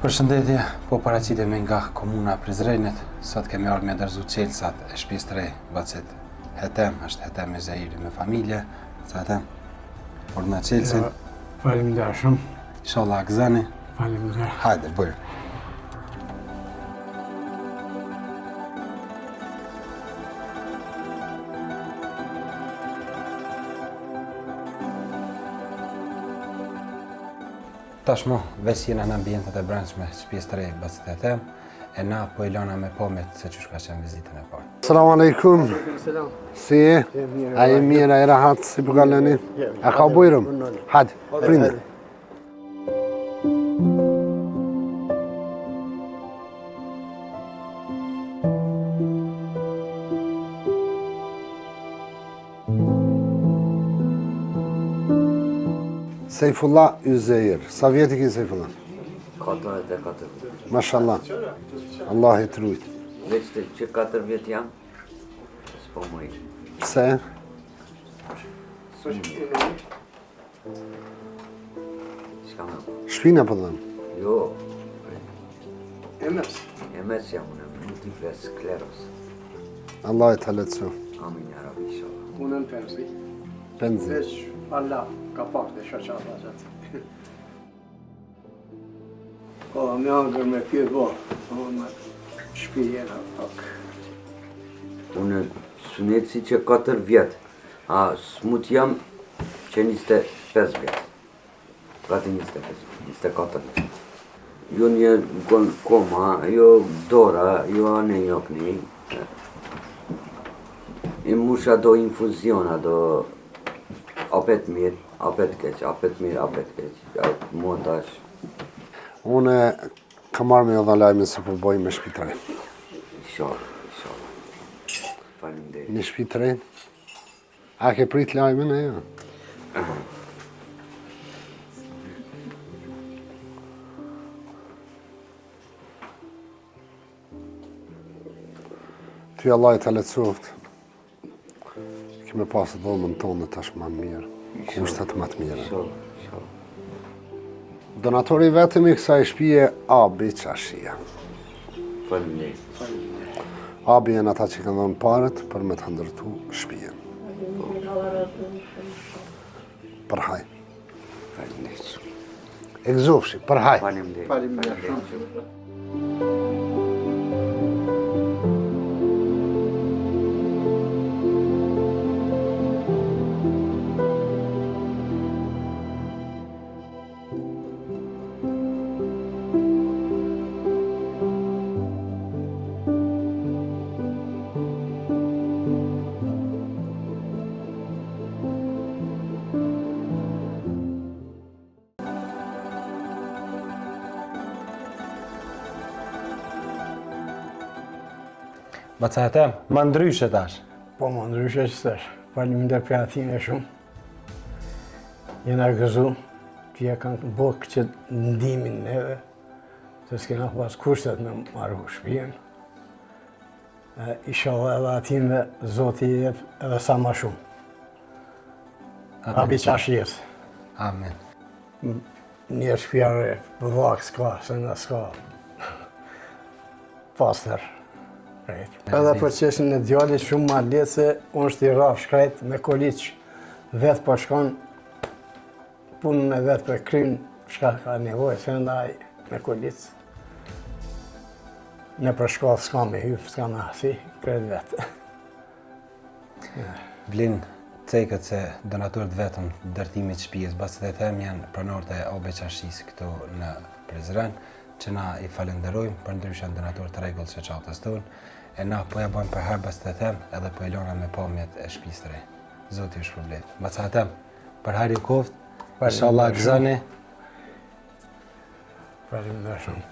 Përshëndetje, po paraqitemi nga komuna Prizrenit. Sot kemi ardhur me ndërzu çelësat e shtëpisë së re, Bacet Hetem, është Hetem e Zairi me familje. Sa Hetem? Por na çelësin. Faleminderit shumë. Inshallah gëzani. Faleminderit. Hajde, bërë. Tashmo, veç jena në ambientet e brendshme shtëpisë të re Bacet Hetem, e na po i lana me pomit se çu ka qenë vizitën e parë. Selamu alaikum. Si je? A je mirë, a je rahat, si po kaloni? A ka bujrum? Hadi, prindi. Seyfullah Üzeyir. Sa vjeti ki Seyfullah? 44. Mashallah. Allah i trujt. Veç të që 4 vjet jam, s'po më ish. Pse? Shka me po? Shpina po dhëm. Jo. MS jam unë, multiple skleros. Allah i të letësu. Amin ya Rabbi inshallah. Punën penzi, Penzi. veç Allah ka pak të shoqata gjatë. Po, me angër me kjo bo, po me shpi jena pak. Unë sunet si që 4 vjet, a smut jam që 25 vjet. Gati 24 vjet. Jo një koma, jo dora, jo anë jokni. I musha do infuziona, do apet mirë, apet keq, apet mirë, apet keq. Mua tash. Unë kam marrë me edhe lajmin se po boj me shtëpi të re. Inshallah. Faleminderit. Një shtëpi të re. A ke prit lajmin e jo? Ty Allah i të letësoft. Kime pasë dhomën tonë tash më mirë. Kushtet më të mira. Inshallah. Donatori vetëm i kësaj shtëpie Abi Çashia. Faleminderit. Abi janë ata që kanë dhënë parët për me të ndërtu shtëpinë. Përhaj. Faleminderit. E gëzofshi, përhaj. Faleminderit. Bacet Hetem, ma ndryshe tash. Po më ndryshe që tash. Faleminderit për atine shumë. Jena gëzu që ja kanë bërë këtë ndimin neve, se s'kena pas kushtet me marru shtëpinë. Inshallah edhe atime Zoti i jep edhe sa më shumë. Abi Çashijes. Amen. Një shtëpiare vllak s'ka, se na s'ka. Pastër. Edhe për qeshin e djallit shumë ma letë se unë është i rraf shkrejt me koliq vetë po shkon punën e vetë për krym shka ka nevojë, se ndaj me kolic. Në për shkallë s'ka me hypë, s'ka me hasi, krejt vetë. Vlin cekët se donatorët vetëm ndërtimit shtëpisë Bacet Hetem janë pronorët e Abi Çashis këtu në Prizren, që na i falenderojmë për ndryshe donatorë të rregull shoqatës tonë. E na po ja bëjmë për herë Bacet Hetem edhe po e lona me pamjet e shtëpisë së re. Zoti ju shpërblet. Bacet Hetem, për herë i koft, inshallah gëzoni. Faleminderit shumë.